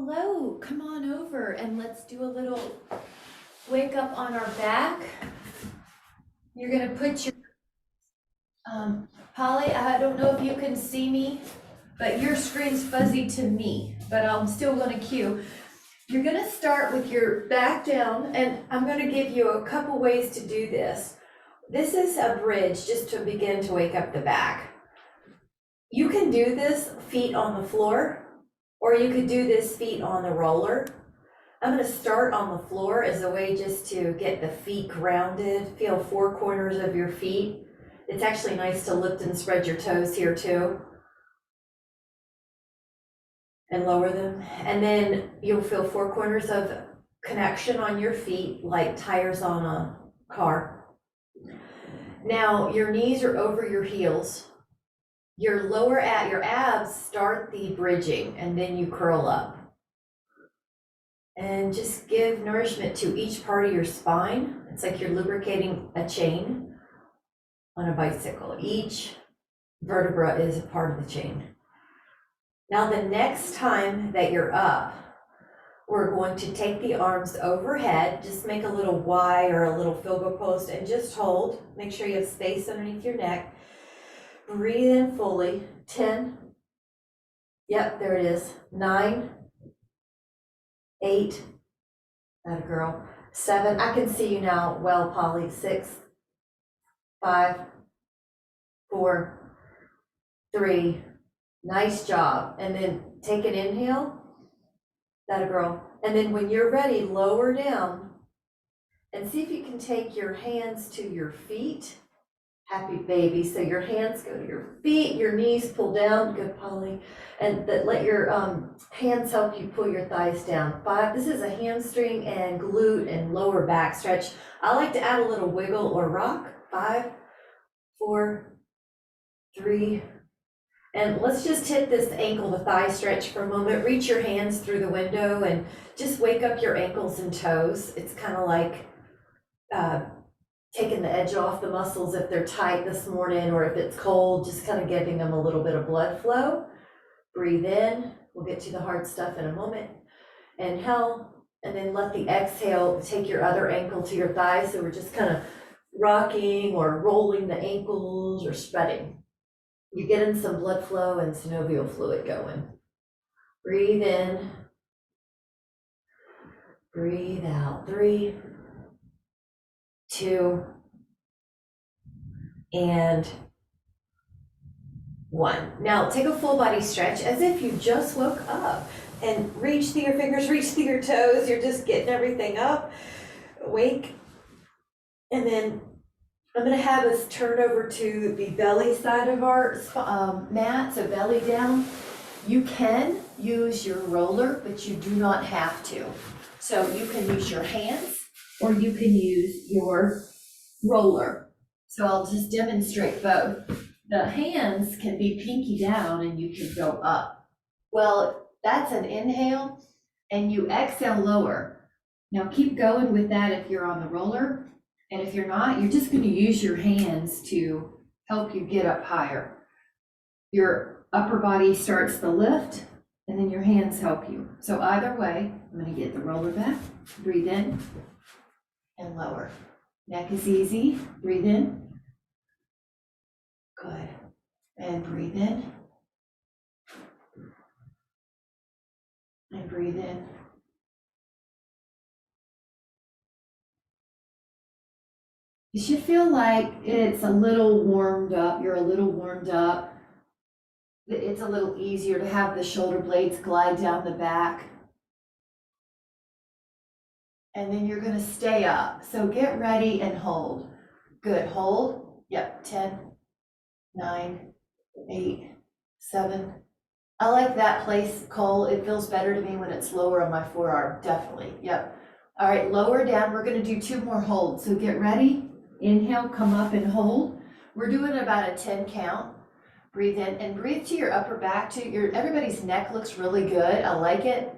Hello, come on over and let's do a little wake up on our back. You're gonna put your, Polly, I don't know if you can see me, but your screen's fuzzy to me, but I'm still gonna cue. You're gonna start with your back down, and I'm gonna give you a couple ways to do this. This is a bridge just to begin to wake up the back. You can do this feet on the floor, or you could do this feet on the roller. I'm gonna start on the floor as a way just to get the feet grounded, feel four corners of your feet. It's actually nice to lift and spread your toes here too. And lower them. And then you'll feel four corners of connection on your feet like tires on a car. Now your knees are over your heels. Your abs start the bridging and then you curl up. And just give nourishment to each part of your spine. It's like you're lubricating a chain on a bicycle. Each vertebra is a part of the chain. Now the next time that you're up, we're going to take the arms overhead, just make a little Y or a little filbert post and just hold. Make sure you have space underneath your neck. Breathe in fully. 10. Yep, there it is. 9. 8. That girl. 7. I can see you now well, Polly. 6. 5. 4. 3. Nice job. And then take an inhale. That girl. And then when you're ready, lower down and see if you can take your hands to your feet. Happy baby. So your hands go to your feet, your knees pull down. Good, Polly. And let your hands help you pull your thighs down. 5. This is a hamstring and glute and lower back stretch. I like to add a little wiggle or rock. 5, 4, 3. And let's just hit this ankle to thigh stretch for a moment. Reach your hands through the window and just wake up your ankles and toes. It's kind of like taking the edge off the muscles if they're tight this morning, or if it's cold, just kind of giving them a little bit of blood flow. Breathe in. We'll get to the hard stuff in a moment. Inhale, and then let the exhale take your other ankle to your thigh. So we're just kind of rocking or rolling the ankles or spreading. You're getting some blood flow and synovial fluid going. Breathe in. Breathe out. 3, 2, and 1. Now take a full body stretch as if you just woke up and reach through your fingers, reach through your toes. You're just getting everything up. Awake. And then I'm going to have us turn over to the belly side of our mat, so belly down. You can use your roller, but you do not have to. So you can use your hands or you can use your roller. So I'll just demonstrate both. The hands can be pinky down and you can go up. Well, that's an inhale, and you exhale lower. Now keep going with that if you're on the roller. And if you're not, you're just going to use your hands to help you get up higher. Your upper body starts the lift, and then your hands help you. So either way, I'm going to get the roller back. Breathe in and lower. Neck is easy. Breathe in. Good. And breathe in. And breathe in. You should feel like it's a little warmed up. You're a little warmed up. It's a little easier to have the shoulder blades glide down the back. And then you're going to stay up. So get ready and hold. Good. Hold. Yep. 10, 9, 8, 7. I like that place, Cole. It feels better to me when it's lower on my forearm. Definitely. Yep. All right. Lower down. We're going to do 2 more holds. So get ready. Inhale, come up and hold. We're doing about a 10 count. Breathe in and breathe to your upper back. Everybody's neck looks really good. I like it.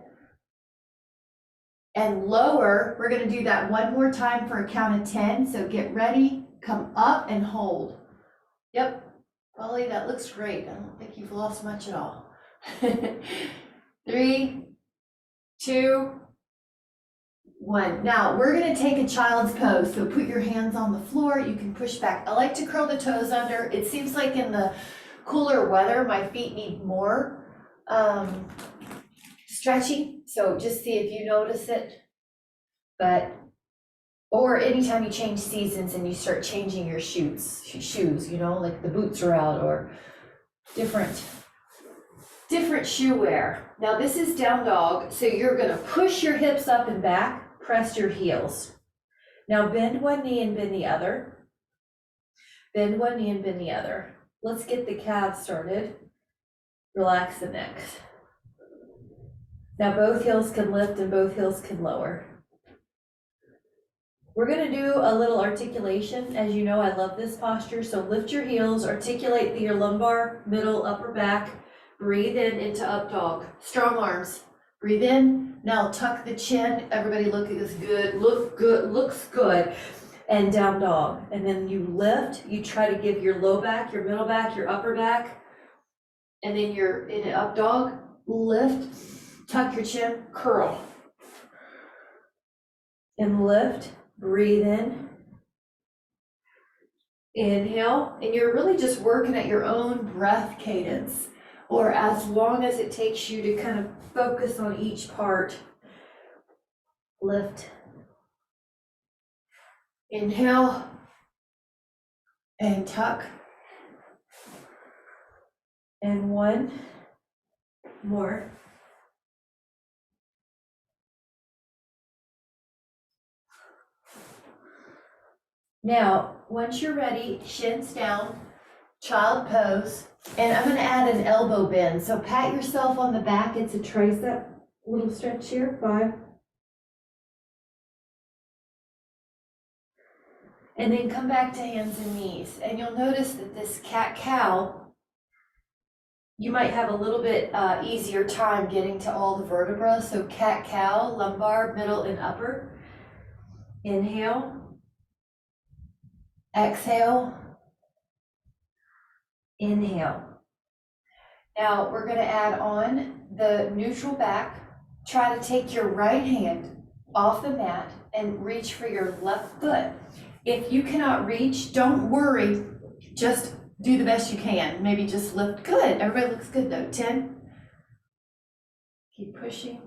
And lower, we're going to do that 1 more time for a count of 10. So get ready, come up and hold. Yep, Polly, that looks great. I don't think you've lost much at all. 3, 2, 1. Now we're going to take a child's pose. So put your hands on the floor. You can push back. I like to curl the toes under. It seems like in the cooler weather, my feet need more stretching. So just see if you notice it. Or anytime you change seasons and you start changing your shoes, you know, like the boots are out or different shoe wear. Now this is down dog, so you're gonna push your hips up and back, press your heels. Now bend one knee and bend the other. Bend one knee and bend the other. Let's get the calves started. Relax the neck. Now both heels can lift and both heels can lower. We're gonna do a little articulation. As you know, I love this posture, so lift your heels, articulate your lumbar, middle, upper back. Breathe in into up dog. Strong arms. Breathe in. Now tuck the chin. Everybody look at this good. Look good. Looks good. And down dog. And then you lift. You try to give your low back, your middle back, your upper back. And then you're in an up dog. Lift. Tuck your chin. Curl. And lift. Breathe in. Inhale. And you're really just working at your own breath cadence, or as long as it takes you to kind of focus on each part. Lift. Inhale. And tuck. And one more. Now, once you're ready, shins down, child pose, and I'm going to add an elbow bend. So pat yourself on the back. It's a tricep, little stretch here, 5. And then come back to hands and knees. And you'll notice that this cat-cow, you might have a little bit easier time getting to all the vertebrae. So cat-cow, lumbar, middle, and upper. Inhale. Exhale. Inhale. Now we're going to add on the neutral back. Try to take your right hand off the mat and reach for your left foot. If you cannot reach, don't worry. Just do the best you can. Maybe just lift. Good. Everybody looks good though. 10. Keep pushing.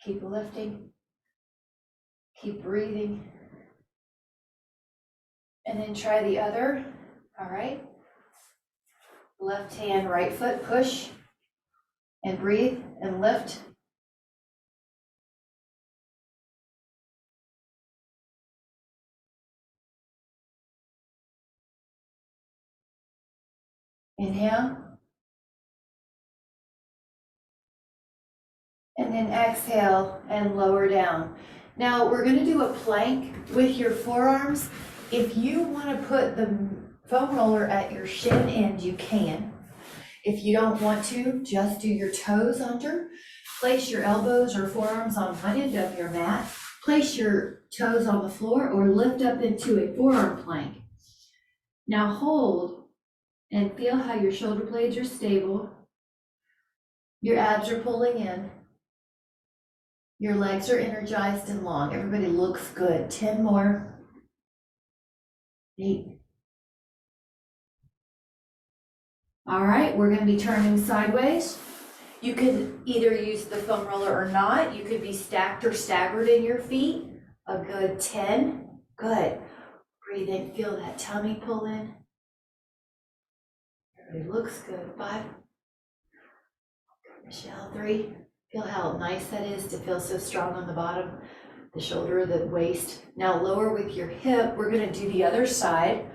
Keep lifting. Keep breathing. And then try the other. All right. Left hand, right foot, push and breathe and lift. Inhale. And then exhale and lower down. Now we're going to do a plank with your forearms. If you want to put the foam roller at your shin end, you can. If you don't want to, just do your toes under. Place your elbows or forearms on one end of your mat. Place your toes on the floor or lift up into a forearm plank. Now hold and feel how your shoulder blades are stable. Your abs are pulling in. Your legs are energized and long. Everybody looks good. 10 more. 8. All right, we're going to be turning sideways. You can either use the foam roller or not. You could be stacked or staggered in your feet. A good 10. Good. Breathe in, feel that tummy pull in. Everybody looks good. 5. Michelle, 3. Feel how nice that is to feel so strong on the bottom, the shoulder, the waist. Now lower with your hip. We're going to do the other side.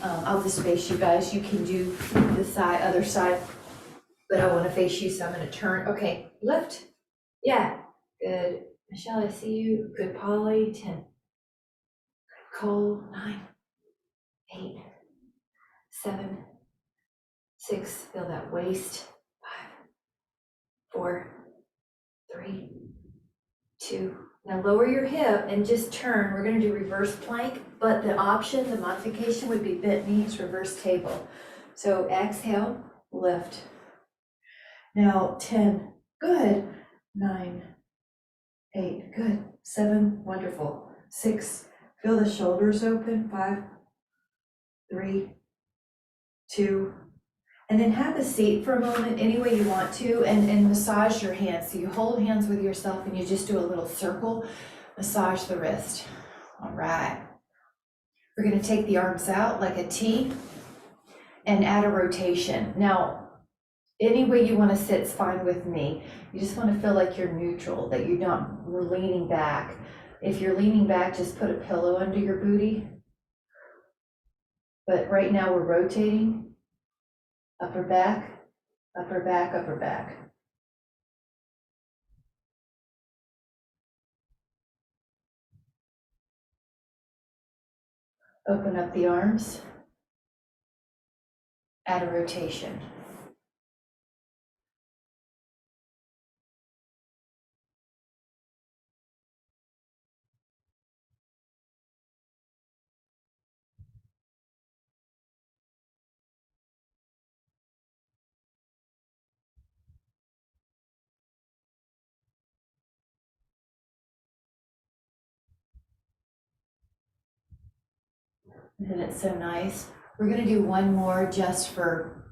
I'll just face you guys. You can do the other side, but I want to face you, so I'm going to turn. Okay, lift. Yeah, good. Michelle, I see you. Good, Polly. 10. Good, Cole. 9. 8. 7. 6. Feel that waist. 5. 4. 3. 2. Now lower your hip and just turn. We're going to do reverse plank, but the option, the modification would be bent knees, reverse table. So exhale, lift. Now 10. Good. 9, 8, good. 7, wonderful. 6, feel the shoulders open. 5, 3, 2, and then have a seat for a moment any way you want to, and massage your hands. So you hold hands with yourself and you just do a little circle, massage the wrist. All right. We're gonna take the arms out like a T and add a rotation. Now, any way you wanna sit is fine with me. You just wanna feel like you're neutral, that we're leaning back. If you're leaning back, just put a pillow under your booty. But right now we're rotating, upper back, upper back, upper back. Open up the arms, add a rotation. And it's so nice. We're gonna do one more just for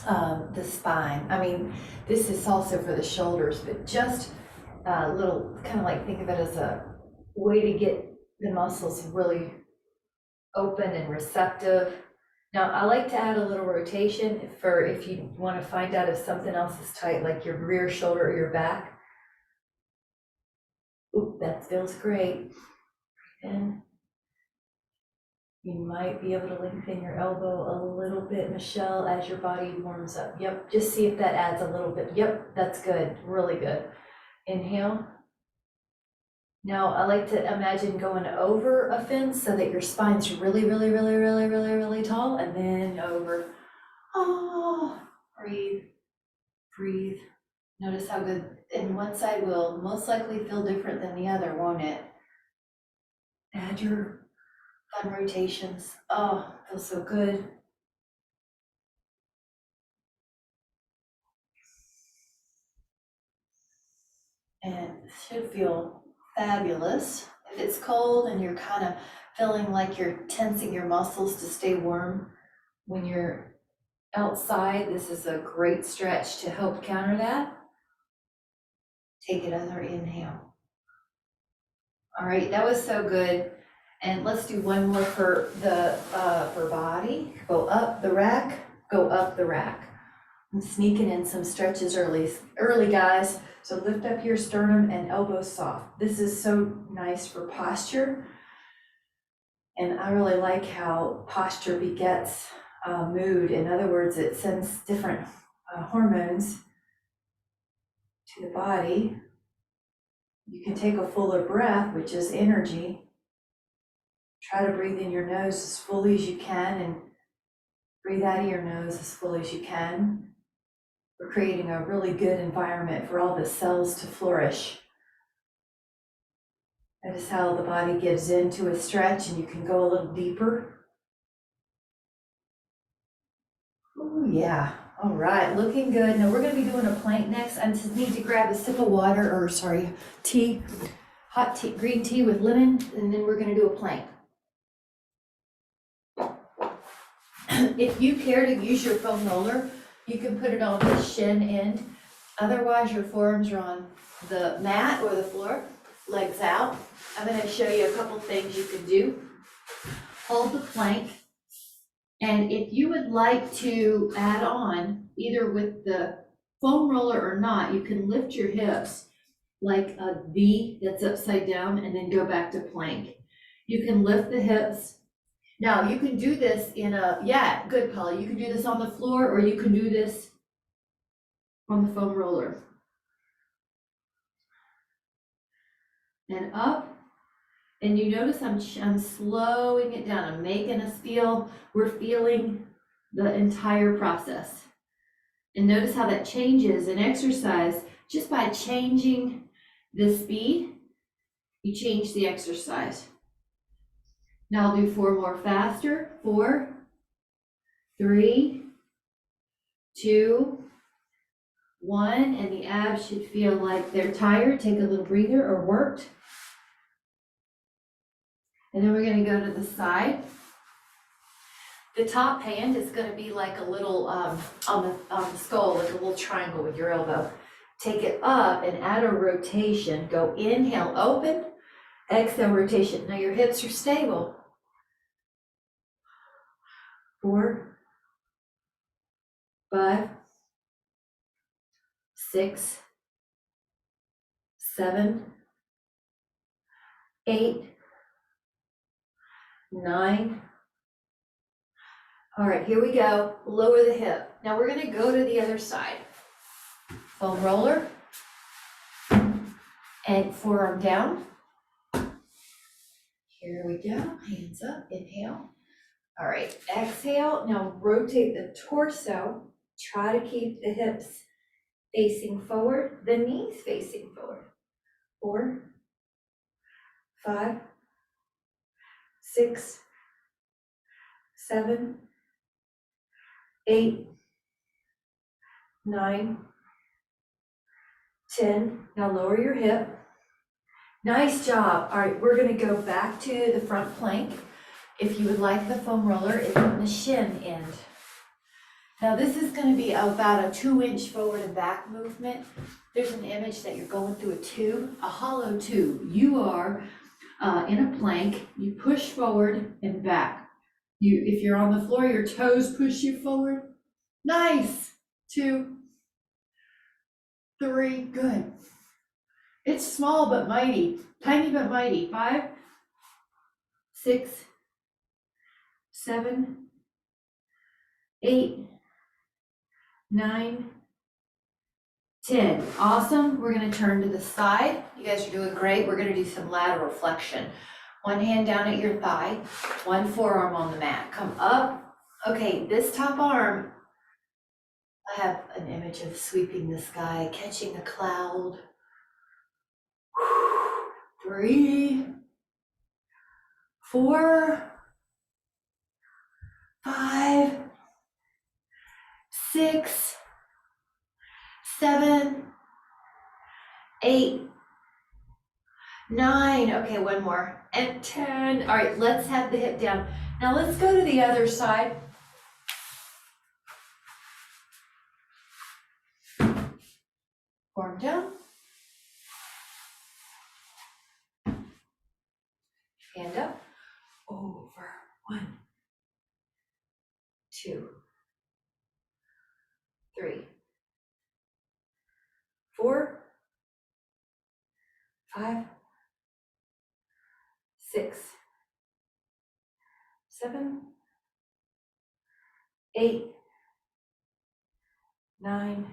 the spine. I mean, this is also for the shoulders, but just a little, kind of like think of it as a way to get the muscles really open and receptive. Now, I like to add a little rotation for if you want to find out if something else is tight, like your rear shoulder or your back. Oop, that feels great. Breathe in. You might be able to lengthen your elbow a little bit, Michelle, as your body warms up. Yep, just see if that adds a little bit. Yep, that's good, really good. Inhale. Now, I like to imagine going over a fence so that your spine's really, really, really, really, really, really tall, and then over. Oh, breathe, breathe. Notice how good, and one side will most likely feel different than the other, won't it? Add your fun rotations. Oh, feels so good. And it should feel fabulous. If it's cold and you're kind of feeling like you're tensing your muscles to stay warm when you're outside, this is a great stretch to help counter that. Take another inhale. All right, that was so good. And let's do one more for the for body. Go up the rack, go up the rack. I'm sneaking in some stretches early guys. So lift up your sternum and elbows soft. This is so nice for posture. And I really like how posture begets mood. In other words, it sends different hormones to the body. You can take a fuller breath, which is energy. Try to breathe in your nose as fully as you can and breathe out of your nose as fully as you can. We're creating a really good environment for all the cells to flourish. Notice how the body gives into a stretch and you can go a little deeper. Oh yeah, all right, looking good. Now we're gonna be doing a plank next. I just need to grab a sip of water, or sorry, tea, hot tea, green tea with lemon, and then we're gonna do a plank. If you care to use your foam roller, you can put it on the shin end. Otherwise, your forearms are on the mat or the floor, legs out. I'm going to show you a couple things you can do. Hold the plank. And if you would like to add on, either with the foam roller or not, you can lift your hips like a V that's upside down and then go back to plank. You can lift the hips. Now you can do this in a, yeah, good, Polly. You can do this on the floor or you can do this on the foam roller. And up, and you notice I'm slowing it down. I'm making us feel, we're feeling the entire process. And notice how that changes in exercise. Just by changing the speed, you change the exercise. Now I'll do 4 more faster. 4, 3, 2, 1, and the abs should feel like they're tired. Take a little breather or worked. And then we're gonna go to the side. The top hand is gonna be like a little, on the skull, like a little triangle with your elbow. Take it up and add a rotation. Go inhale, open, exhale, rotation. Now your hips are stable. 4, 5, 6, 7, 8, 9. All right, here we go. Lower the hip. Now we're gonna go to the other side. Foam roller and forearm down. Here we go. Hands up. Inhale. All right, exhale. Now rotate the torso. Try to keep the hips facing forward, the knees facing forward. 4, 5, 6, 7, 8, 9, 10. Now lower your hip. Nice job. All right, we're gonna go back to the front plank. If you would like the foam roller, it's on the shin end. Now this is gonna be about a 2-inch forward and back movement. There's an image that you're going through a tube, a hollow tube. You are in a plank, you push forward and back. If you're on the floor, your toes push you forward. Nice. 2, 3, good. It's small but mighty, tiny but mighty. 5, 6, 7, 8, 9, 10. Awesome. We're going to turn to the side. You guys are doing great. We're going to do some lateral flexion. One hand down at your thigh, one forearm on the mat. Come up. Okay, this top arm, I have an image of sweeping the sky, catching a cloud. 3, 4, 5, 6, 7, 8, 9. Okay, one more. And 10. All right, let's have the hip down. Now let's go to the other side. Forearm down. Hand up. Over. 1, 2, 3, 4, 5, 6, 7, 8, 9,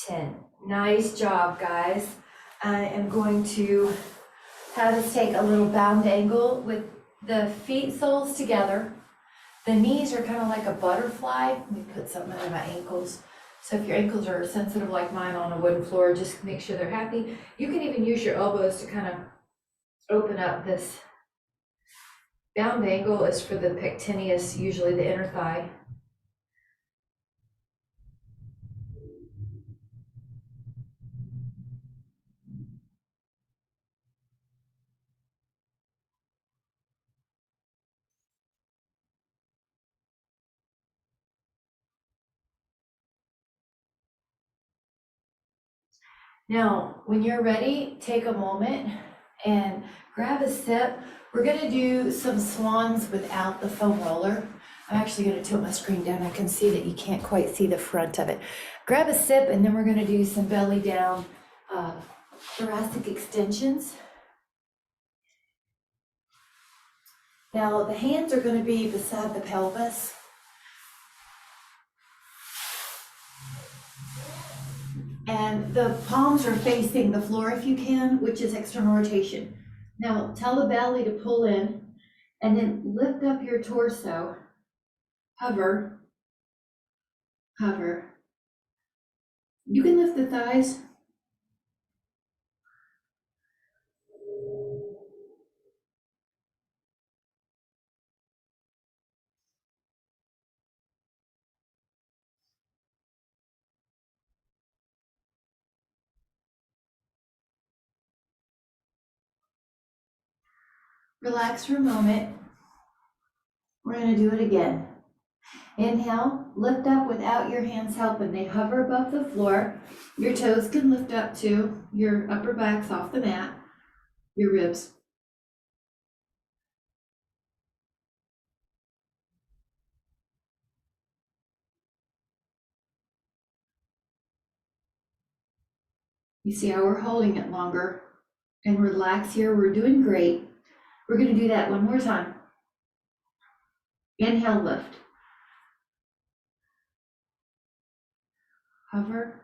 10. Nice job, guys. I am going to have us take a little bound angle with the feet soles together. The knees are kind of like a butterfly. Let me put something under my ankles. So if your ankles are sensitive like mine on a wooden floor, just make sure they're happy. You can even use your elbows to kind of open up this. Bound angle is for the pectineus, usually the inner thigh. Now, when you're ready, take a moment and grab a sip. We're gonna do some swans without the foam roller. I'm actually gonna tilt my screen down. I can see that you can't quite see the front of it. Grab a sip and then we're gonna do some belly down thoracic extensions. Now, the hands are gonna be beside the pelvis. And the palms are facing the floor if you can, which is external rotation. Now tell the belly to pull in and then lift up your torso. Hover, hover. You can lift the thighs. Relax for a moment. We're gonna do it again. Inhale, lift up without your hands helping. They hover above the floor. Your toes can lift up too. Your upper back's off the mat. Your ribs. You see how we're holding it longer. And relax here, we're doing great. We're gonna do that one more time. Inhale, lift. Hover.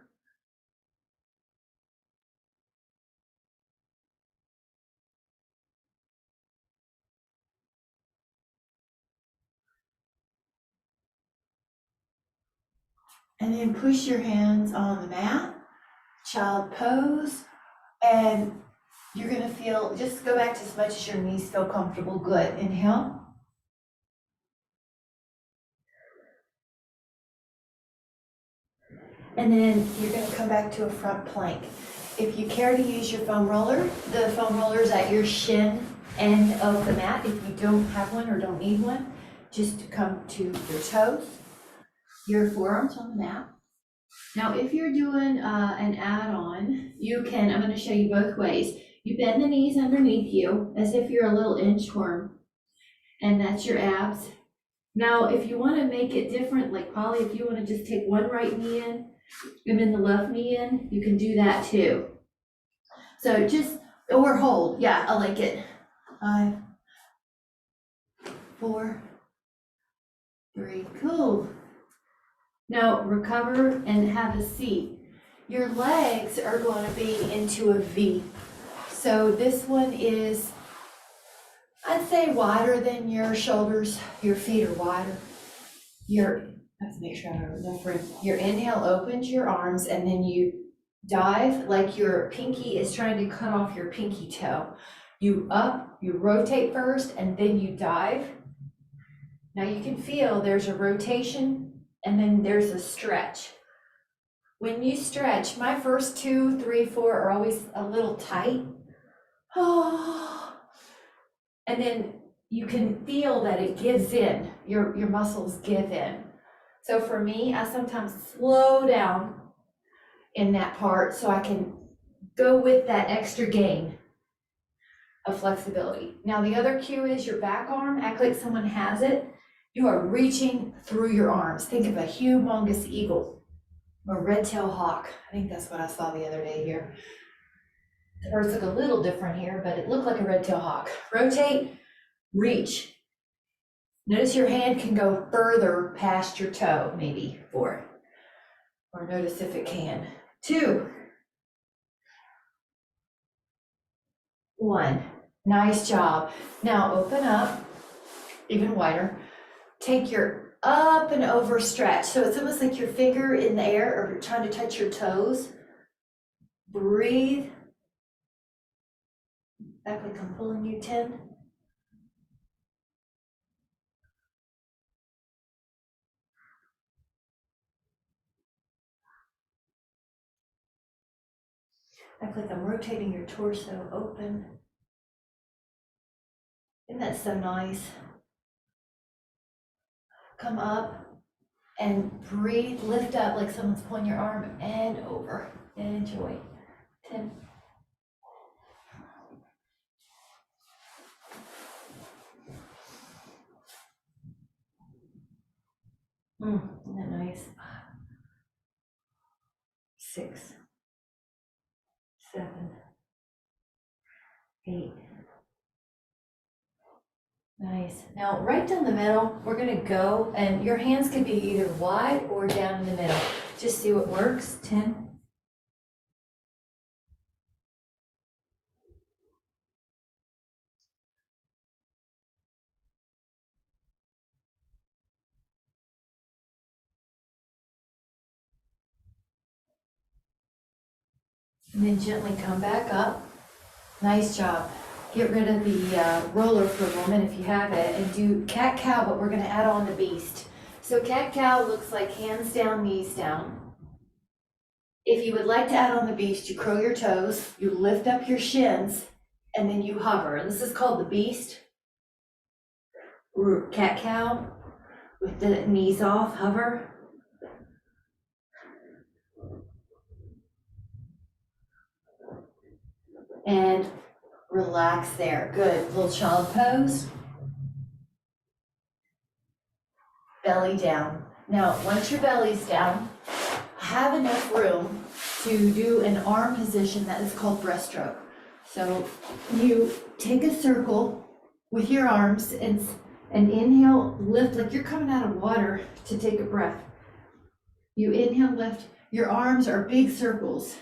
And then push your hands on the mat, child pose, and you're gonna feel, just go back to as much as your knees feel comfortable. Good, inhale. And then you're gonna come back to a front plank. If you care to use your foam roller, the foam roller is at your shin end of the mat. If you don't have one or don't need one, just come to your toes, your forearms on the mat. Now, if you're doing an add-on, you can, I'm gonna show you both ways. You bend the knees underneath you as if you're a little inchworm, and that's your abs. Now, if you wanna make it different, like Polly, if you wanna just take one right knee in and then the left knee in, you can do that too. So just, or hold, yeah, I like it. 5, 4, 3, cool. Now recover and have a seat. Your legs are going to be into a V. So this one is, I'd say, wider than your shoulders. Your feet are wider. Let's make sure I have enough room. Your inhale opens your arms, and then you dive like your pinky is trying to cut off your pinky toe. You rotate first, and then you dive. Now you can feel there's a rotation, and then there's a stretch. When you stretch, my first 2, 3, 4 are always a little tight. Oh. And then you can feel that it gives in, your muscles give in. So for me, I sometimes slow down in that part so I can go with that extra gain of flexibility. Now the other cue is your back arm, act like someone has it. You are reaching through your arms. Think of a humongous eagle or red-tailed hawk. I think that's what I saw the other day here. The birds look a little different here, but it looked like a red-tailed hawk. Rotate, reach. Notice your hand can go further past your toe, maybe 4. Or notice if it can. 2, 1. Nice job. Now open up, even wider. Take your up and over stretch. So it's almost like your finger in the air or trying to touch your toes. Breathe. Act like I'm pulling you 10. Act like I'm rotating your torso open. Isn't that so nice? Come up and breathe, lift up like someone's pulling your arm and over. Enjoy. 10. Isn't that nice? 6, 7, 8. Nice. Now, right down the middle, we're gonna go, and your hands can be either wide or down in the middle. Just see what works. 10. And then gently come back up. Nice job. Get rid of the roller for a moment if you have it, and do cat-cow, but we're gonna add on the beast. So cat-cow looks like hands down, knees down. If you would like to add on the beast, you curl your toes, you lift up your shins, and then you hover. And this is called the beast. cat-cow with the knees off, hover. And relax there. Good. Little child pose. Belly down. Now, once your belly's down, have enough room to do an arm position that is called breaststroke. So you take a circle with your arms and inhale, lift like you're coming out of water to take a breath. You inhale, lift. Your arms are big circles.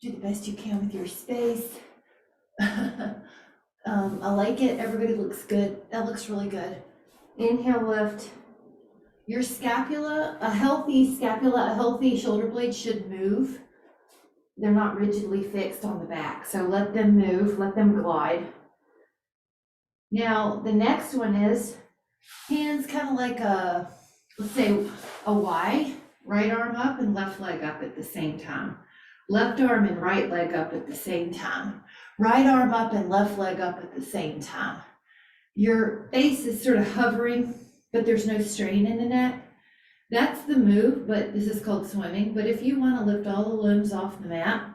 Do the best you can with your space. I like it. Everybody looks good. That looks really good. Inhale, lift. Your scapula, a healthy shoulder blade should move. They're not rigidly fixed on the back, so let them move, let them glide. Now, the next one is hands kind of like a, let's say a Y, right arm up and left leg up at the same time. Left arm and right leg up at the same time. Right arm up and left leg up at the same time. Your face is sort of hovering, but there's no strain in the neck. That's the move, but this is called swimming. But if you want to lift all the limbs off the mat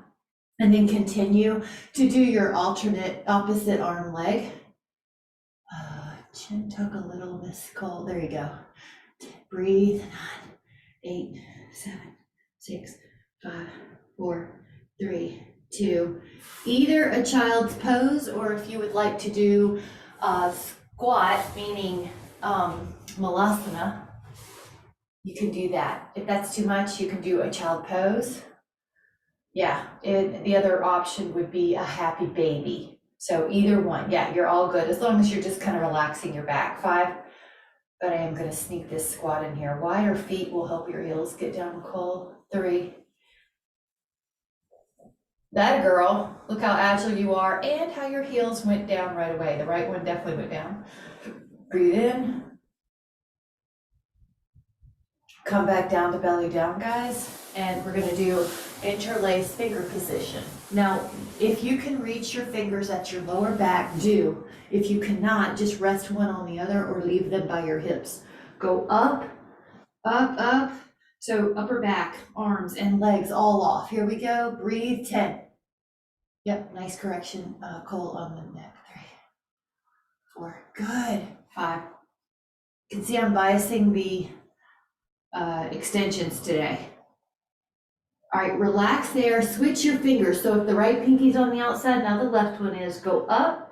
and then continue to do your alternate opposite arm leg, chin tuck a little, Miss Cole. There you go. Breathe. 8, 7, 6, 5, 4, 3, 2. Either a child's pose, or if you would like to do a squat, meaning malasana, you can do that. If that's too much, you can do a child pose. Yeah, the other option would be a happy baby. So either one, yeah, you're all good as long as you're just kind of relaxing your back. 5, but I am going to sneak this squat in here. Wider feet will help your heels get down, Nicole. 3. That girl, look how agile you are and how your heels went down right away. The right one definitely went down. Breathe in. Come back down to belly down, guys. And we're gonna do interlace finger position. Now, if you can reach your fingers at your lower back, do. If you cannot, just rest one on the other or leave them by your hips. Go up, up, up. So upper back, arms and legs all off. Here we go, breathe, 10. Yep, nice correction, Cole, on the neck. 3, 4, good. 5. You can see I'm biasing the extensions today. All right, relax there, switch your fingers. So if the right pinky's on the outside, now the left one is, go up.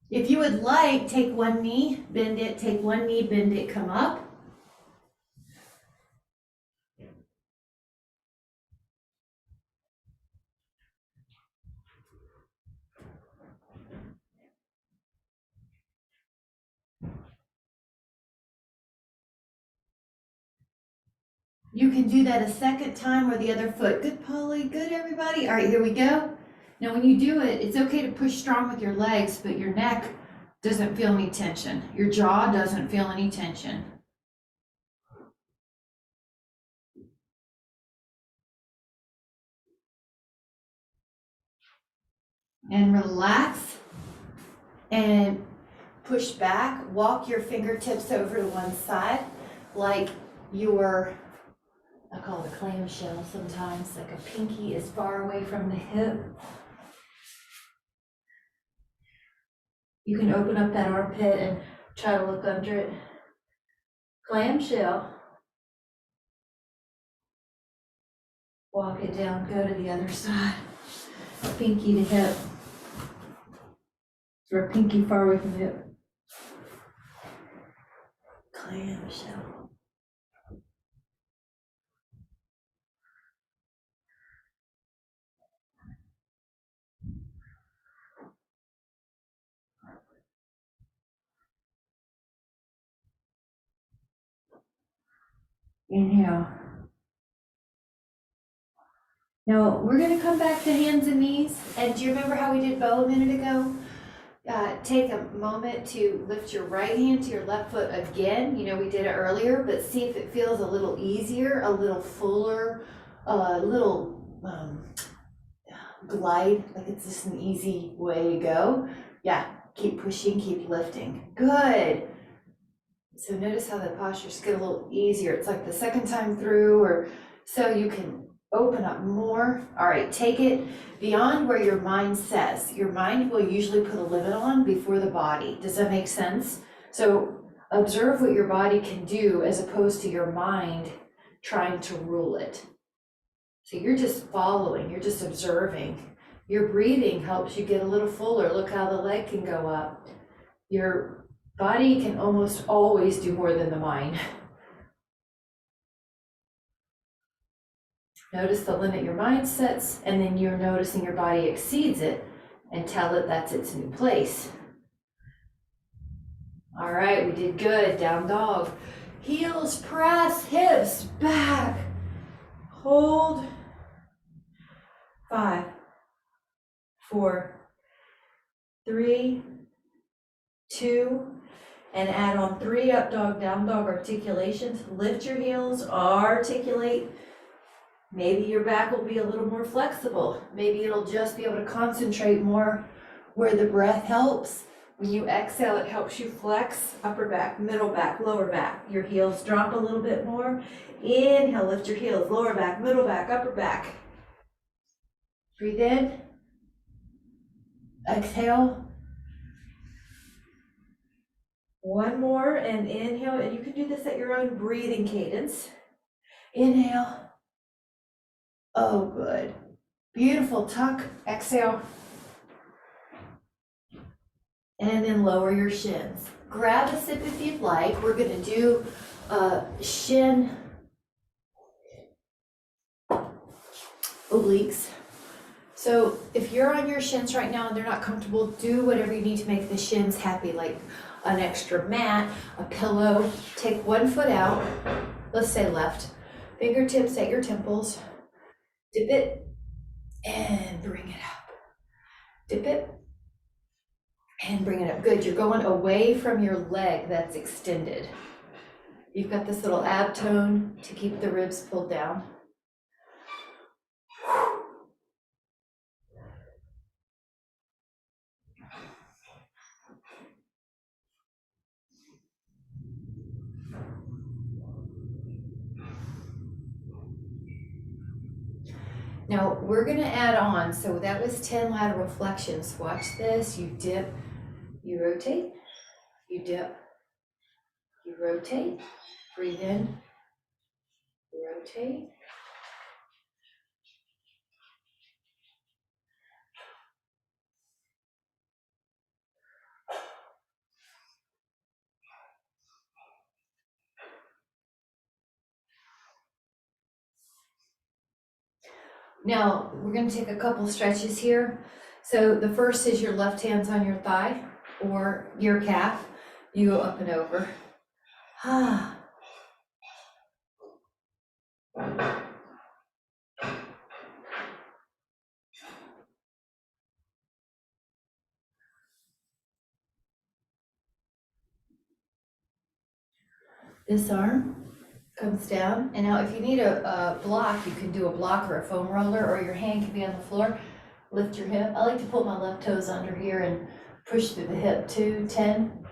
If you would like, take one knee, bend it, take one knee, bend it, come up. You can do that a second time or the other foot. Good, Polly, good, everybody. All right, here we go. Now when you do it, it's okay to push strong with your legs, but your neck doesn't feel any tension. Your jaw doesn't feel any tension. And relax and push back. Walk your fingertips over to one side like your, I call it a clamshell sometimes, like a pinky is far away from the hip. You can open up that armpit and try to look under it. Clamshell. Walk it down, go to the other side. Pinky to hip. Or pinky far away from the hip. Clamshell. Inhale. Now we're going to come back to hands and knees. And do you remember how we did bow a minute ago? Take a moment to lift your right hand to your left foot again. You know, we did it earlier, but see if it feels a little easier, a little fuller, a little glide, like it's just an easy way to go. Yeah, keep pushing, keep lifting. Good. So notice how the postures get a little easier. It's like the second time through, or so you can open up more. All right, take it beyond where your mind says. Your mind will usually put a limit on before the body. Does that make sense? So observe what your body can do as opposed to your mind trying to rule it. So you're just following, you're just observing. Your breathing helps you get a little fuller. Look how the leg can go up. Your body can almost always do more than the mind. Notice the limit your mind sets, and then you're noticing your body exceeds it, and tell it that's its new place. All right, we did good. Down dog. Heels press, hips back. Hold. 5, 4, 3, 2, and add on 3 up dog, down dog articulations. Lift your heels, articulate. Maybe your back will be a little more flexible. Maybe it'll just be able to concentrate more where the breath helps. When you exhale, it helps you flex upper back, middle back, lower back. Your heels drop a little bit more. Inhale, lift your heels, lower back, middle back, upper back. Breathe in. Exhale. One more, and inhale, and you can do this at your own breathing cadence. Inhale. Oh, good. Beautiful. Tuck. Exhale. And then lower your shins. Grab a sip if you'd like. We're going to do shin obliques. So if you're on your shins right now and they're not comfortable, do whatever you need to make the shins happy, like an extra mat, a pillow. Take one foot out. Let's say left. Fingertips at your temples. Dip it and bring it up. Dip it and bring it up. Good, you're going away from your leg that's extended. You've got this little ab tone to keep the ribs pulled down. Now we're gonna add on, so that was 10 lateral flexions. Watch this, you dip, you rotate, you dip, you rotate, breathe in, rotate. Now we're gonna take a couple stretches here. So the first is your left hand's on your thigh or your calf. You go up and over. This arm comes down, and now if you need a block, you can do a block or a foam roller, or your hand can be on the floor. Lift your hip. I like to put my left toes under here and push through the hip. 2, 10.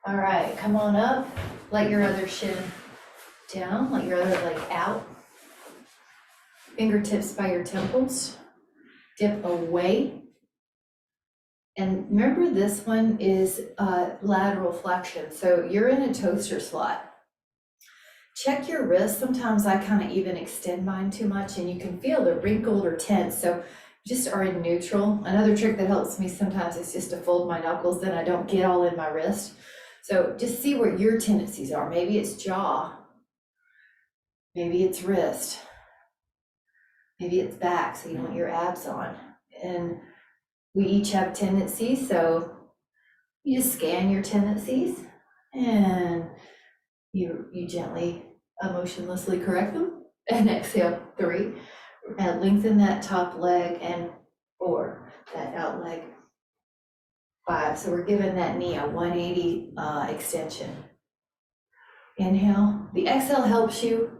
All right, come on up. Let your other shin down, let your other leg out. Fingertips by your temples. Dip away. And remember, this one is lateral flexion. So you're in a toaster slot. Check your wrist. Sometimes I kind of even extend mine too much and you can feel they're wrinkled or tense. So just are in neutral. Another trick that helps me sometimes is just to fold my knuckles, then I don't get all in my wrist. So just see where your tendencies are. Maybe it's jaw. Maybe it's wrist. Maybe it's back, so you want your abs on. And we each have tendencies, so you just scan your tendencies and you gently Motionlessly correct them. And exhale, 3. And lengthen that top leg, and 4, that out leg. 5, so we're giving that knee a 180 extension. Inhale, the exhale helps you.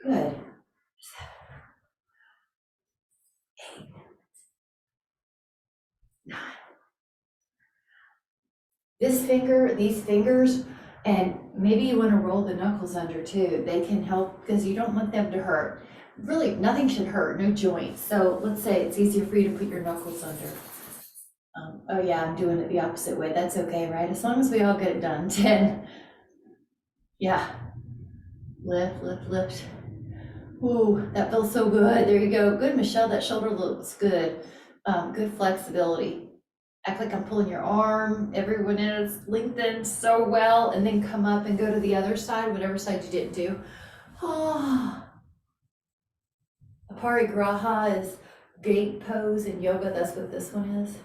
Good. 7, 8, 9. These fingers, and maybe you want to roll the knuckles under too. They can help because you don't want them to hurt. Really, nothing should hurt, no joints. So let's say it's easier for you to put your knuckles under. Oh yeah, I'm doing it the opposite way. That's okay, right? As long as we all get it done. 10. Yeah. Lift, lift, lift. Ooh, that feels so good. There you go. Good, Michelle. That shoulder looks good. Good flexibility. Act like I'm pulling your arm. Everyone is lengthened so well, and then come up and go to the other side, whatever side you didn't do. Oh. Aparigraha is gate pose in yoga. That's what this one is.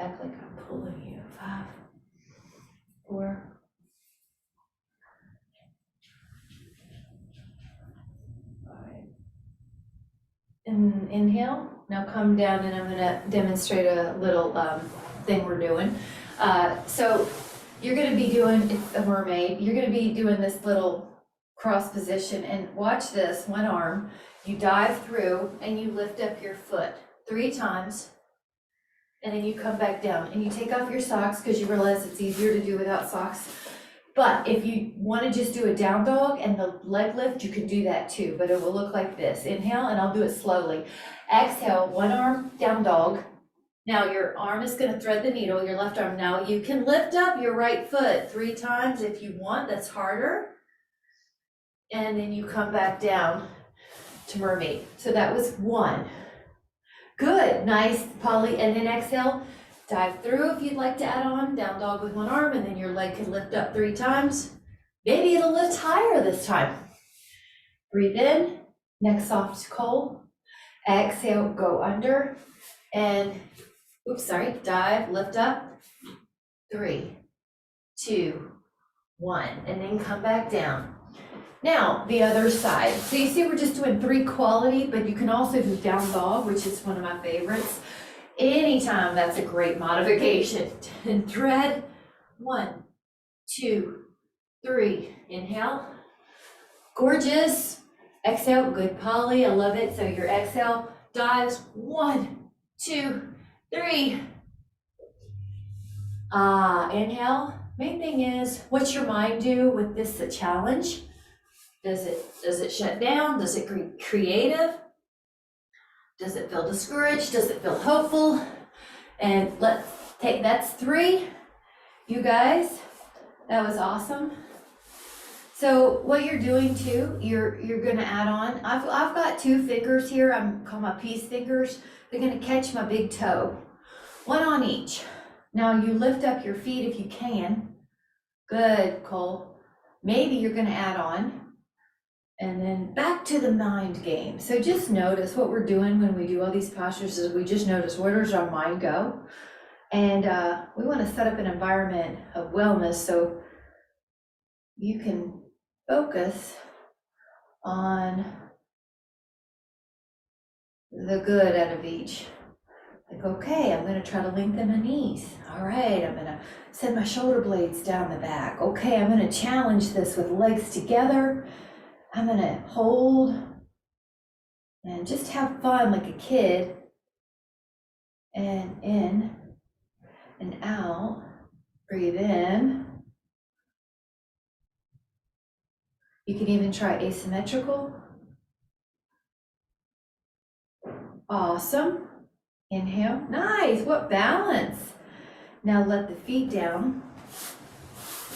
Act like I'm pulling you. 5, 4. And inhale. Now come down, and I'm going to demonstrate a little thing we're doing. So you're going to be doing, it's a mermaid, you're going to be doing this little cross position, and watch this. One arm, you dive through and you lift up your foot 3 times, and then you come back down and you take off your socks because you realize it's easier to do without socks. But if you want to just do a down dog and the leg lift, you can do that too, but it will look like this. Inhale, and I'll do it slowly. Exhale, one arm down dog. Now your arm is going to thread the needle, your left arm. Now you can lift up your right foot 3 times if you want, that's harder. And then you come back down to mermaid. So that was 1. Good, nice, Polly. And then exhale. Dive through if you'd like to add on, down dog with one arm, and then your leg can lift up 3 times. Maybe it'll lift higher this time. Breathe in, neck soft, cold. Exhale, go under, and, dive, lift up. 3, 2, 1, and then come back down. Now, the other side. So you see we're just doing 3 quality, but you can also do down dog, which is one of my favorites. Anytime, that's a great modification. And thread. 1, 2, 3. Inhale. Gorgeous. Exhale. Good, Polly. I love it. So your exhale dives. 1, 2, 3. Inhale. Main thing is, what's your mind do with this challenge? Does it shut down? Does it be creative? Does it feel discouraged? Does it feel hopeful? And let's take, that's 3. You guys, that was awesome. So what you're doing too, you're gonna add on, I've got 2 fingers here, I'm calling my peace fingers. They're gonna catch my big toe. 1 on each. Now you lift up your feet if you can. Good, Cole. Maybe you're gonna add on. And then back to the mind game. So just notice what we're doing when we do all these postures is we just notice where does our mind go? And we want to set up an environment of wellness so you can focus on the good out of each. Like, okay, I'm going to try to lengthen my knees. All right, I'm going to send my shoulder blades down the back. Okay, I'm going to challenge this with legs together. I'm gonna hold and just have fun like a kid, and in and out. Breathe in. You can even try asymmetrical. Awesome. Inhale. Nice. What balance. Now let the feet down.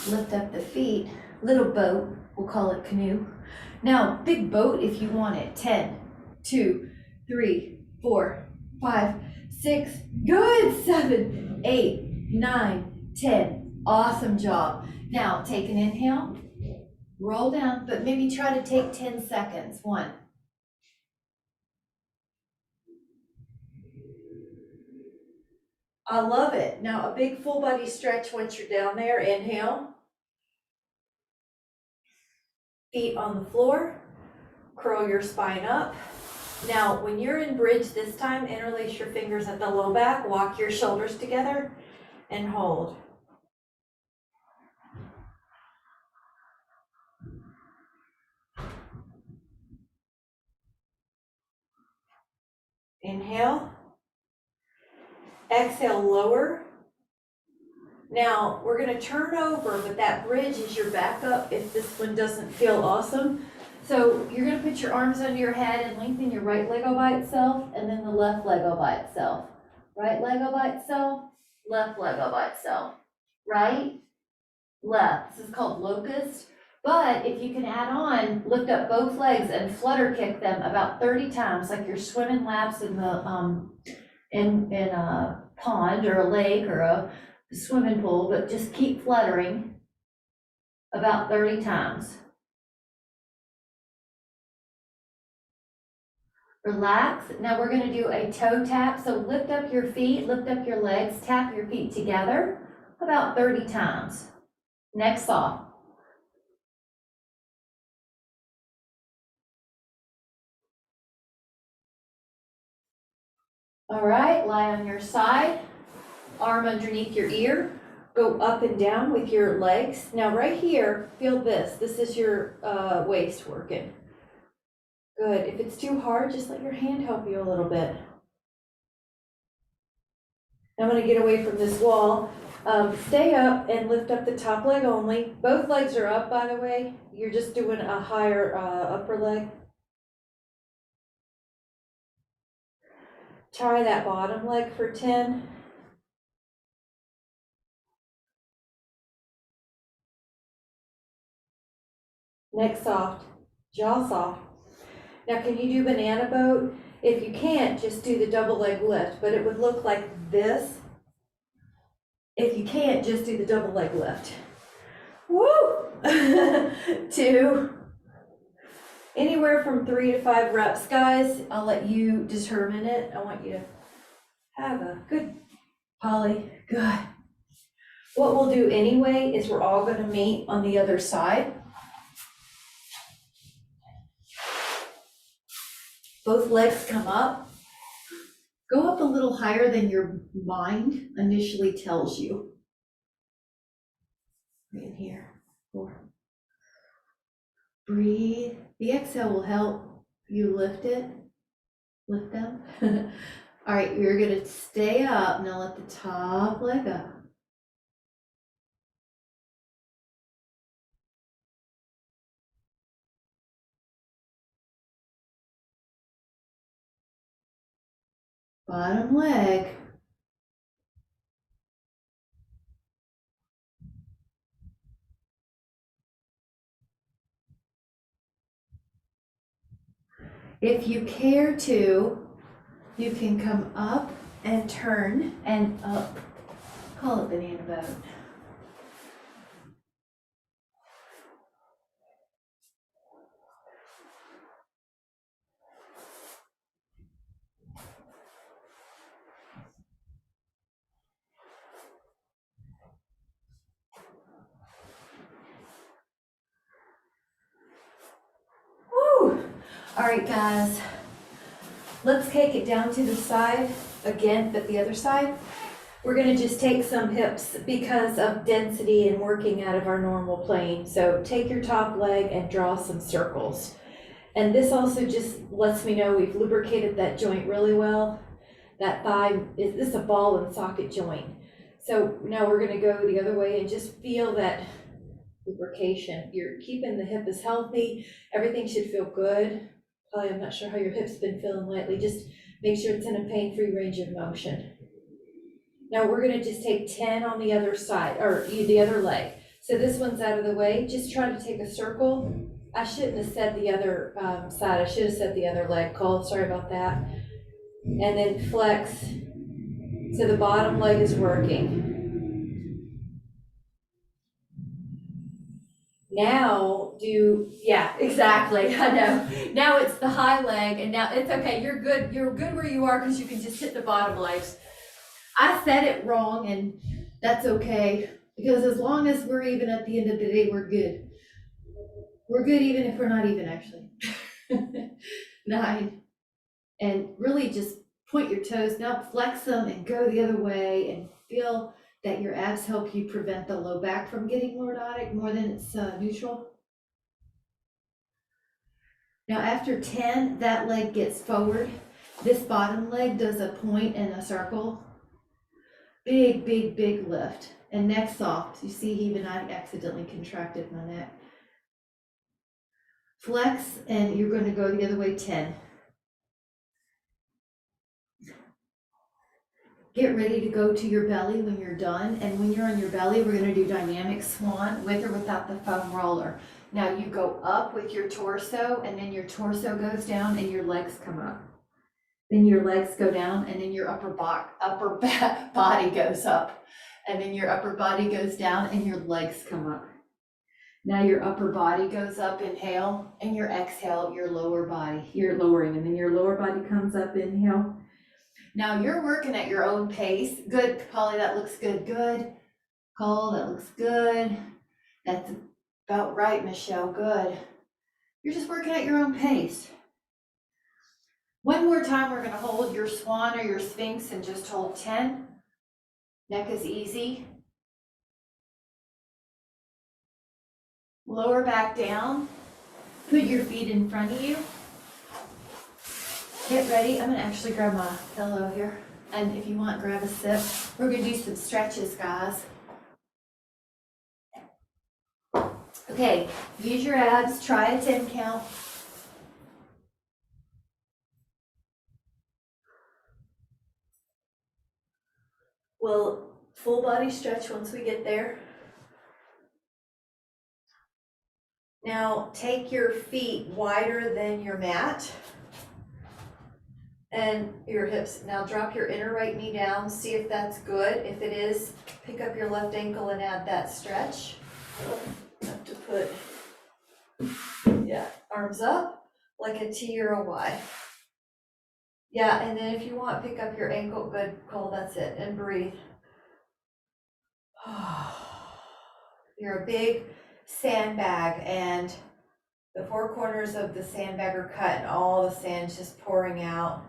Lift up the feet. Little boat. We'll call it canoe. Now, big boat if you want it. 10, 2, 3, 4, 5, 6. Good. 7, 8, 9, 10. Awesome job. Now, take an inhale. Roll down, but maybe try to take 10 seconds. 1. I love it. Now a big full body stretch once you're down there. Inhale. Feet on the floor. Curl your spine up. Now, when you're in bridge this time, interlace your fingers at the low back, walk your shoulders together, and hold. Inhale. Exhale, lower. Now, we're gonna turn over, but that bridge is your backup if this one doesn't feel awesome. So you're gonna put your arms under your head and lengthen your right leg all by itself, and then the left leg all by itself. Right leg all by itself, left leg all by itself. Right, left. This is called locust. But if you can add on, lift up both legs and flutter kick them about 30 times, like you're swimming laps in the in a pond or a lake or a swimming pool, but just keep fluttering about 30 times. Relax. Now we're going to do a toe tap. So lift up your feet, lift up your legs, tap your feet together about 30 times. Next off. All right, lie on your side, arm underneath your ear, go up and down with your legs. Now right here, feel this. This is your waist working. Good. If it's too hard, just let your hand help you a little bit. I'm going to get away from this wall. Stay up and lift up the top leg only. Both legs are up, by the way. You're just doing a higher upper leg. Try that bottom leg for 10. Neck soft, jaw soft. Now can you do banana boat? If you can't, just do the double leg lift, but it would look like this. If you can't, just do the double leg lift. Woo! 2. Anywhere from 3 to 5 reps, guys. I'll let you determine it. I want you to have a good, Polly, good. What we'll do anyway is we're all gonna meet on the other side. Both legs come up. Go up a little higher than your mind initially tells you. In here, 4. Breathe. The exhale will help you lift it. Lift them. All right, you're gonna stay up. Now let the top leg up. Bottom leg. If you care to, you can come up and turn and up. Call it banana boat. Woo! All right, guys, let's take it down to the side again, but the other side. We're gonna just take some hips because of density and working out of our normal plane. So take your top leg and draw some circles. And this also just lets me know we've lubricated that joint really well. That thigh, this is a ball and socket joint. So now we're gonna go the other way and just feel that lubrication. You're keeping the hip as healthy. Everything should feel good. I'm not sure how your hip's been feeling lately. Just make sure it's in a pain-free range of motion. Now we're gonna just take 10 on the other side, or the other leg. So this one's out of the way. Just try to take a circle. I shouldn't have said the other side. I should have said the other leg, Cole. Sorry about that. And then flex. So the bottom leg is working. Now yeah, exactly, I know. Now it's the high leg, and now it's okay. You're good where you are because you can just hit the bottom legs. I said it wrong, and that's okay, because as long as we're even at the end of the day, we're good. We're good even if we're not even, actually. 9, and really just point your toes, now flex them and go the other way, and feel that your abs help you prevent the low back from getting lordotic more than it's neutral. Now after 10, that leg gets forward. This bottom leg does a point and a circle. Big, big, big lift. And neck soft. You see, even I accidentally contracted my neck. Flex, and you're going to go the other way, 10. Get ready to go to your belly when you're done. And when you're on your belly, we're going to do dynamic swan with or without the foam roller. Now you go up with your torso, and then your torso goes down and your legs come up. Then your legs go down, and then your upper body goes up. And then your upper body goes down and your legs come up. Now your upper body goes up, inhale, and your exhale, your lower body, you're lowering, and then your lower body comes up, inhale. Now you're working at your own pace. Good, Polly, that looks good. Good. Cole, that looks good. That's about right, Michelle, good. You're just working at your own pace. One more time, we're gonna hold your swan or your sphinx and just hold 10. Neck is easy. Lower back down. Put your feet in front of you. Get ready. I'm gonna actually grab my pillow here. And if you want, grab a sip. We're gonna do some stretches, guys. Okay, use your abs, try a 10 count. We'll full body stretch once we get there. Now take your feet wider than your mat and your hips. Now drop your inner right knee down, see if that's good. If it is, pick up your left ankle and add that stretch. Have to put, yeah, arms up like a T or a Y. Yeah, and then if you want, pick up your ankle. Good, Cole, that's it, and breathe. You're a big sandbag, and the four corners of the sandbag are cut and all the sand's just pouring out.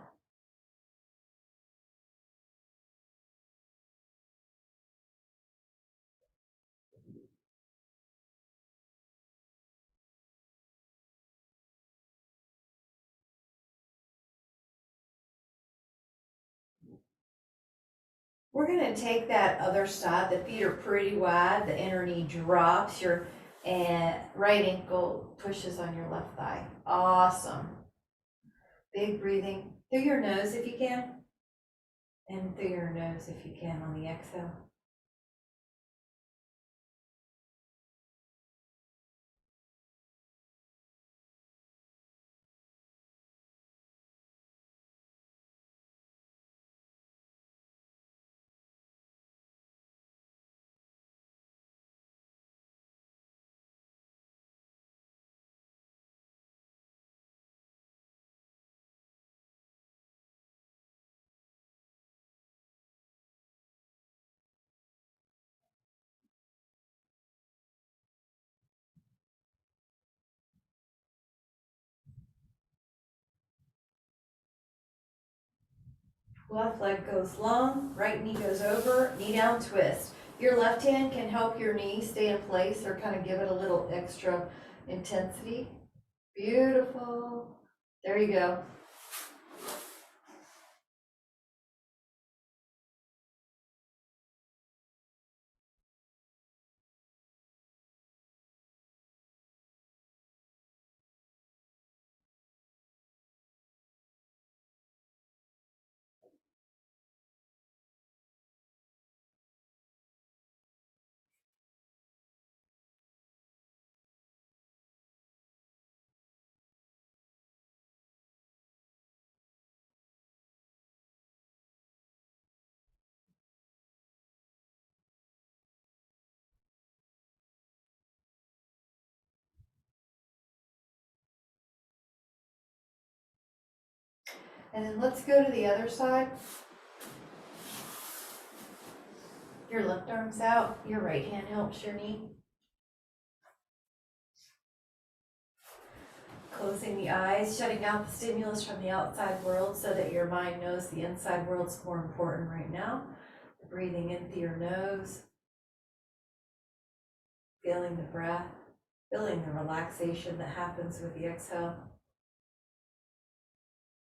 We're gonna take that other side. The feet are pretty wide. The inner knee drops. Your right ankle pushes on your left thigh. Awesome. Big breathing through your nose if you can. And through your nose if you can on the exhale. Left leg goes long, right knee goes over, knee down twist. Your left hand can help your knee stay in place or kind of give it a little extra intensity. Beautiful. There you go. And then let's go to the other side. your left arm's out, your right hand helps your knee. Closing the eyes, shutting out the stimulus from the outside world so that your mind knows the inside world's more important right now. Breathing in through your nose, feeling the breath, feeling the relaxation that happens with the exhale.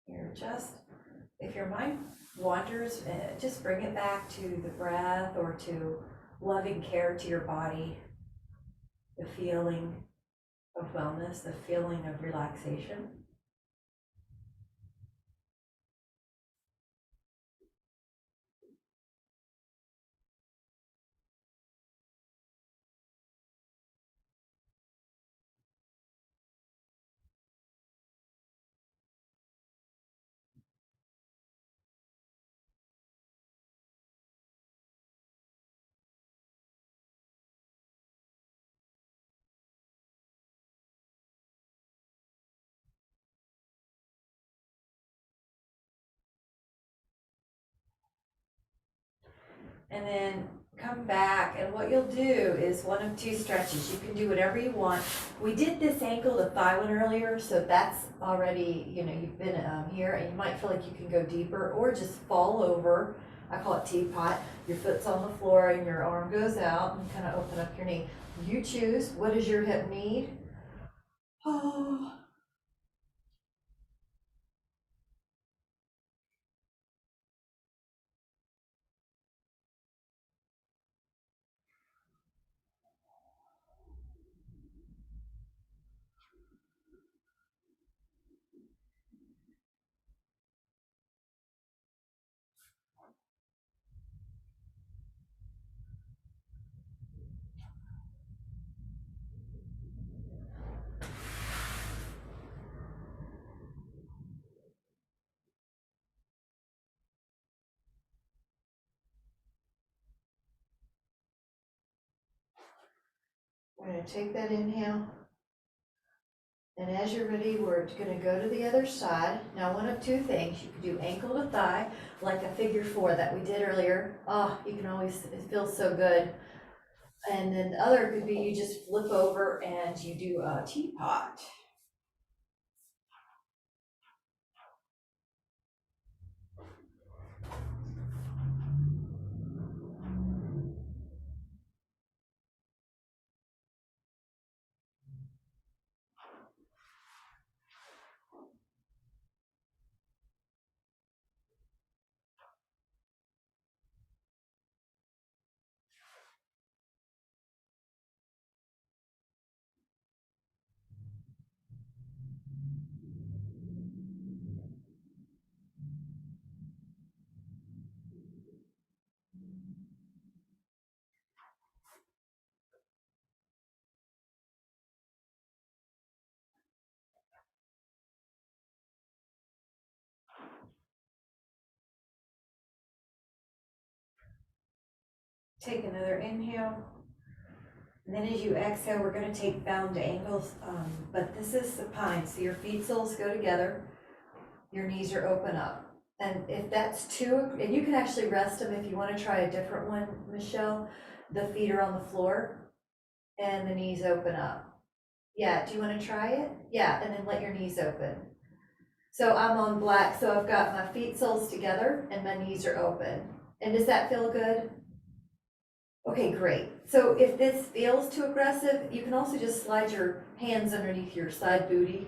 You're just, if your mind wanders, just bring it back to the breath or to loving care to your body, the feeling of wellness, the feeling of relaxation. And then come back, and what you'll do is one of two stretches. You can do whatever you want. We did this ankle to thigh one earlier, so that's already, you've been here, and you might feel like you can go deeper or just fall over. I call it teapot. Your foot's on the floor and your arm goes out and kind of open up your knee. You choose, what does your hip need? Oh. We're going to take that inhale. And as you're ready, we're going to go to the other side. Now, one of two things. You could do ankle to thigh, like a figure 4 that we did earlier. Oh, you can always, it feels so good. And then the other could be you just flip over and you do a teapot. Take another inhale. And then as you exhale, we're going to take bound angles, but this is supine. So your feet soles go together, your knees are open up. And if that's too, and you can actually rest them if you want to try a different one, Michelle. The feet are on the floor and the knees open up. Yeah, do you want to try it? Yeah, and then let your knees open. So I'm on black, so I've got my feet soles together and my knees are open. And does that feel good? Okay, great. So if this feels too aggressive, you can also just slide your hands underneath your side booty,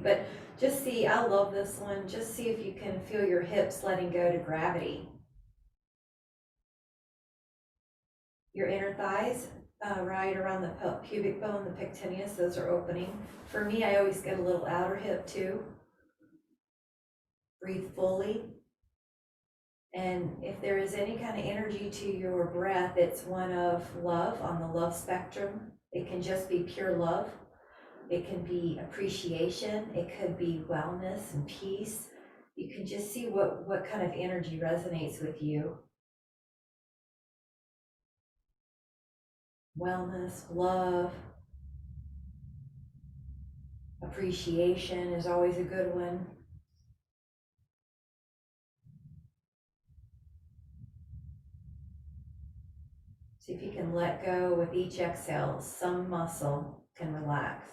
but just see, I love this one. Just see if you can feel your hips letting go to gravity. Your inner thighs, right around the pubic bone, the pectineus, those are opening. For me, I always get a little outer hip too. Breathe fully. And if there is any kind of energy to your breath, it's one of love on the love spectrum. It can just be pure love. It can be appreciation. It could be wellness and peace. You can just see what kind of energy resonates with you. Wellness, love, appreciation is always a good one. See if you can let go with each exhale. Some muscle can relax.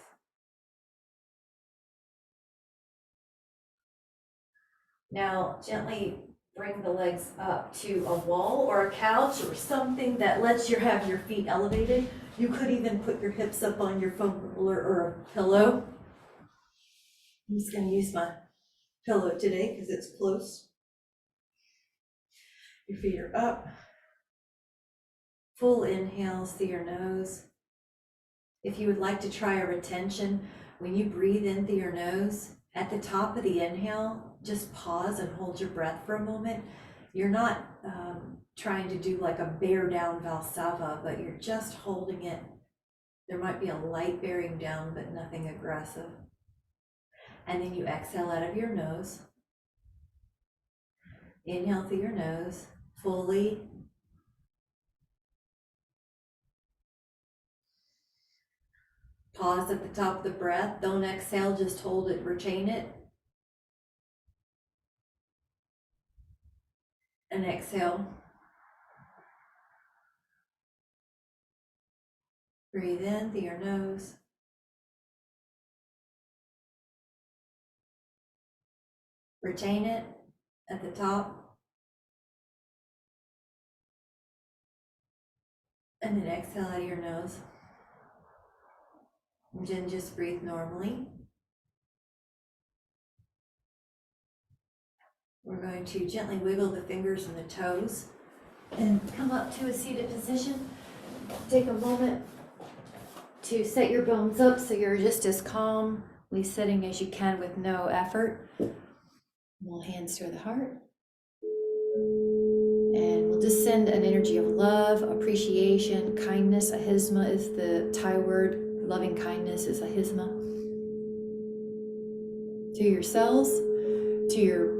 Now, gently bring the legs up to a wall or a couch or something that lets you have your feet elevated. You could even put your hips up on your foam roller or a pillow. I'm just going to use my pillow today because it's close. Your feet are up. Full inhales through your nose. If you would like to try a retention, when you breathe in through your nose, at the top of the inhale, just pause and hold your breath for a moment. You're not trying to do like a bear down Valsalva, but you're just holding it. There might be a light bearing down, but nothing aggressive. And then you exhale out of your nose. Inhale through your nose, fully. Pause at the top of the breath. Don't exhale, just hold it, retain it. And exhale. Breathe in through your nose. Retain it at the top. And then exhale out of your nose. And then just breathe normally. We're going to gently wiggle the fingers and the toes and come up to a seated position. Take a moment to set your bones up so you're just as calmly sitting as you can with no effort. We'll hands to the heart. And we'll just send an energy of love, appreciation, kindness. Ahizma is the Thai word. Loving kindness is ahizma. To your cells, to your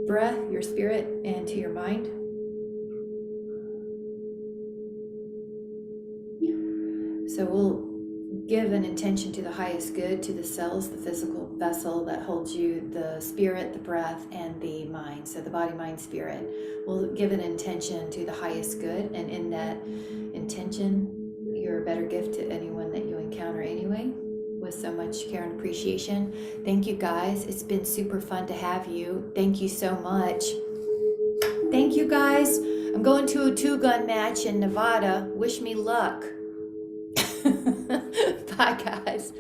breath, your spirit, and to your mind. So we'll give an intention to the highest good, to the cells, the physical vessel that holds you, the spirit, the breath, and the mind. So the body, mind, spirit. We'll give an intention to the highest good, and in that intention, you're a better gift to anyone that you encounter anyway, with so much care and appreciation. Thank you guys. It's been super fun to have you. Thank you so much. Thank you guys. I'm going to a 2-gun match in Nevada. Wish me luck. Bye guys.